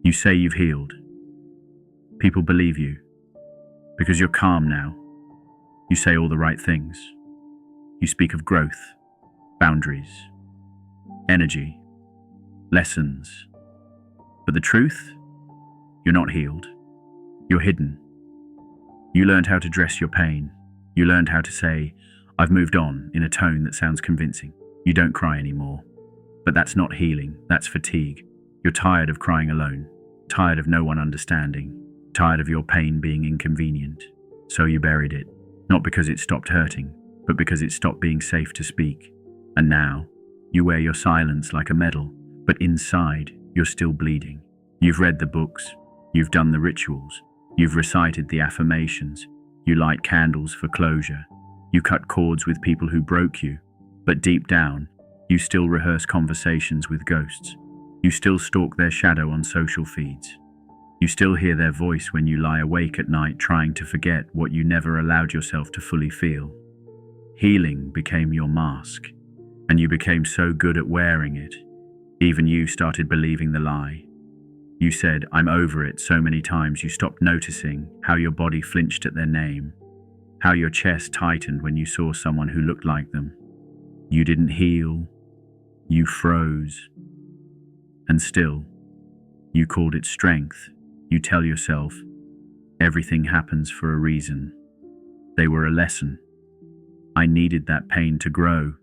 You say you've healed. People believe you because you're calm now. You say all the right things. You speak of growth, boundaries, energy, lessons. But the truth? You're not healed. You're hidden. You learned how to dress your pain. You learned how to say, "I've moved on," in a tone that sounds convincing. You don't cry anymore. But that's not healing, that's fatigue. You're tired of crying alone, tired of no one understanding, tired of your pain being inconvenient. So you buried it, not because it stopped hurting, but because it stopped being safe to speak. And now, you wear your silence like a medal, but inside, you're still bleeding. You've read the books, you've done the rituals, you've recited the affirmations, you light candles for closure, you cut cords with people who broke you, but deep down, you still rehearse conversations with ghosts. You still stalk their shadow on social feeds. You still hear their voice when you lie awake at night trying to forget what you never allowed yourself to fully feel. Healing became your mask, and you became so good at wearing it, even you started believing the lie. You said, "I'm over it," so many times you stopped noticing how your body flinched at their name, how your chest tightened when you saw someone who looked like them. You didn't heal, you froze. And still, you called it strength. You tell yourself, everything happens for a reason. They were a lesson. I needed that pain to grow.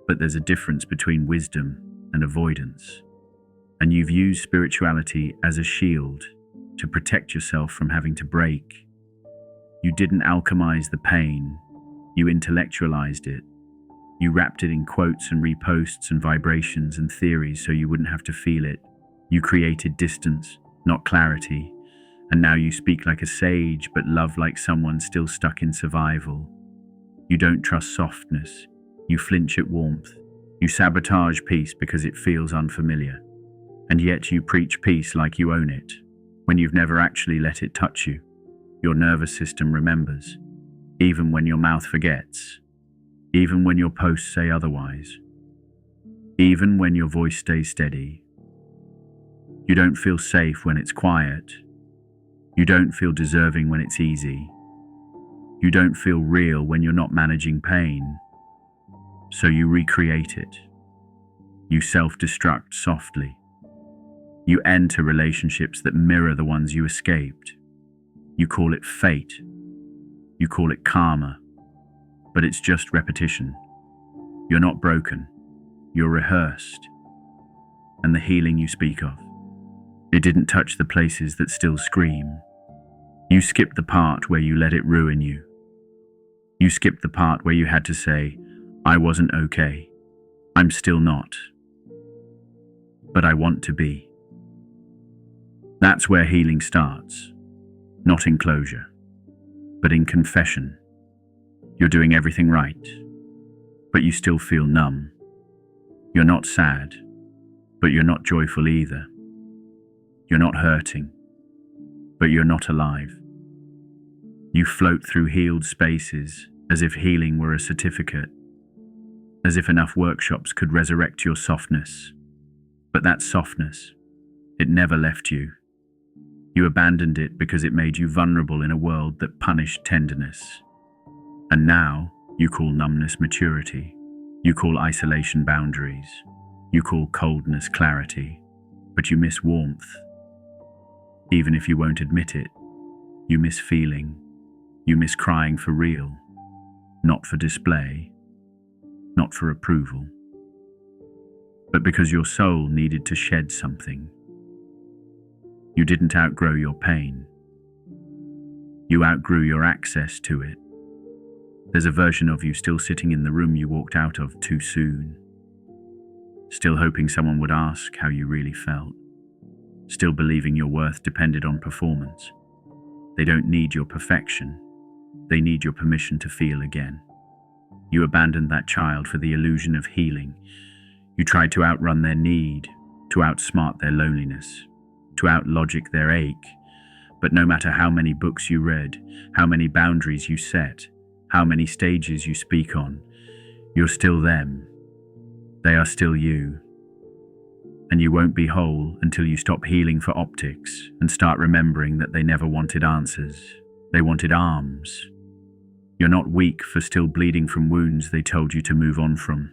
But there's a difference between wisdom and avoidance. And you've used spirituality as a shield to protect yourself from having to break. You didn't alchemize the pain, you intellectualized it. You wrapped it in quotes and reposts and vibrations and theories so you wouldn't have to feel it. You created distance, not clarity. And now you speak like a sage, but love like someone still stuck in survival. You don't trust softness. You flinch at warmth. You sabotage peace because it feels unfamiliar. And yet you preach peace like you own it, when you've never actually let it touch you. Your nervous system remembers, even when your mouth forgets. Even when your posts say otherwise. Even when your voice stays steady. You don't feel safe when it's quiet. You don't feel deserving when it's easy. You don't feel real when you're not managing pain. So you recreate it. You self-destruct softly. You enter relationships that mirror the ones you escaped. You call it fate. You call it karma. But it's just repetition. You're not broken. You're rehearsed. And the healing you speak of, it didn't touch the places that still scream. You skipped the part where you let it ruin you. You skipped the part where you had to say, "I wasn't okay. I'm still not. But I want to be." That's where healing starts. Not in closure, but in confession. You're doing everything right, but you still feel numb. You're not sad, but you're not joyful either. You're not hurting, but you're not alive. You float through healed spaces as if healing were a certificate, as if enough workshops could resurrect your softness. But that softness, it never left you. You abandoned it because it made you vulnerable in a world that punished tenderness. And now, you call numbness maturity. You call isolation boundaries. You call coldness clarity. But you miss warmth. Even if you won't admit it, you miss feeling. You miss crying for real. Not for display. Not for approval. But because your soul needed to shed something. You didn't outgrow your pain. You outgrew your access to it. There's a version of you still sitting in the room you walked out of too soon. Still hoping someone would ask how you really felt. Still believing your worth depended on performance. They don't need your perfection. They need your permission to feel again. You abandoned that child for the illusion of healing. You tried to outrun their need, to outsmart their loneliness, to outlogic their ache. But no matter how many books you read, how many boundaries you set, how many stages you speak on, you're still them. They are still you. And you won't be whole until you stop healing for optics and start remembering that they never wanted answers. They wanted arms. You're not weak for still bleeding from wounds they told you to move on from.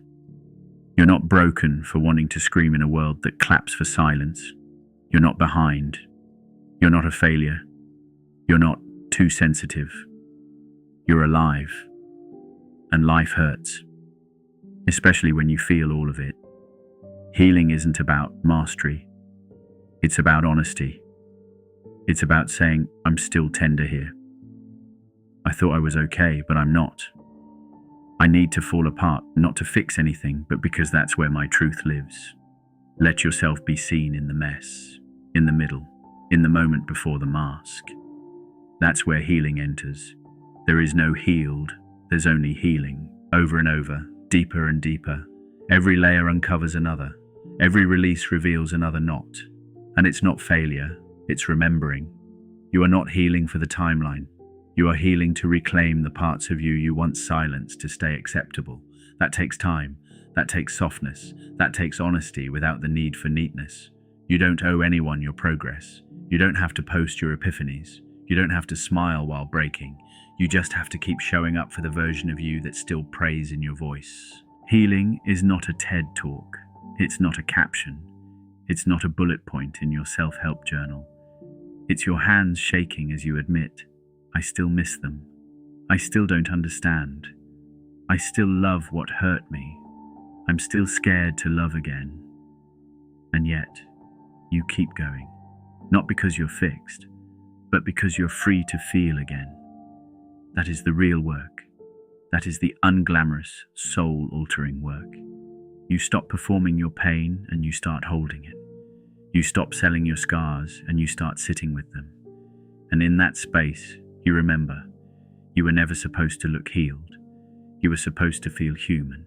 You're not broken for wanting to scream in a world that claps for silence. You're not behind. You're not a failure. You're not too sensitive. You're alive. And life hurts, especially when you feel all of it. Healing isn't about mastery. It's about honesty. It's about saying, I'm still tender here. I thought I was okay, but I'm not. I need to fall apart, not to fix anything, but because that's where my truth lives. Let yourself be seen in the mess, in the middle, in the moment before the mask. That's where healing enters. There is no healed, there's only healing. Over and over, deeper and deeper. Every layer uncovers another. Every release reveals another knot. And it's not failure, it's remembering. You are not healing for the timeline. You are healing to reclaim the parts of you you once silenced to stay acceptable. That takes time. That takes softness. That takes honesty without the need for neatness. You don't owe anyone your progress. You don't have to post your epiphanies. You don't have to smile while breaking. You just have to keep showing up for the version of you that still prays in your voice. Healing is not a TED talk. It's not a caption. It's not a bullet point in your self-help journal. It's your hands shaking as you admit, I still miss them. I still don't understand. I still love what hurt me. I'm still scared to love again. And yet, you keep going. Not because you're fixed, but because you're free to feel again. That is the real work. That is the unglamorous, soul-altering work. You stop performing your pain and you start holding it. You stop selling your scars and you start sitting with them. And in that space, you remember, you were never supposed to look healed. You were supposed to feel human.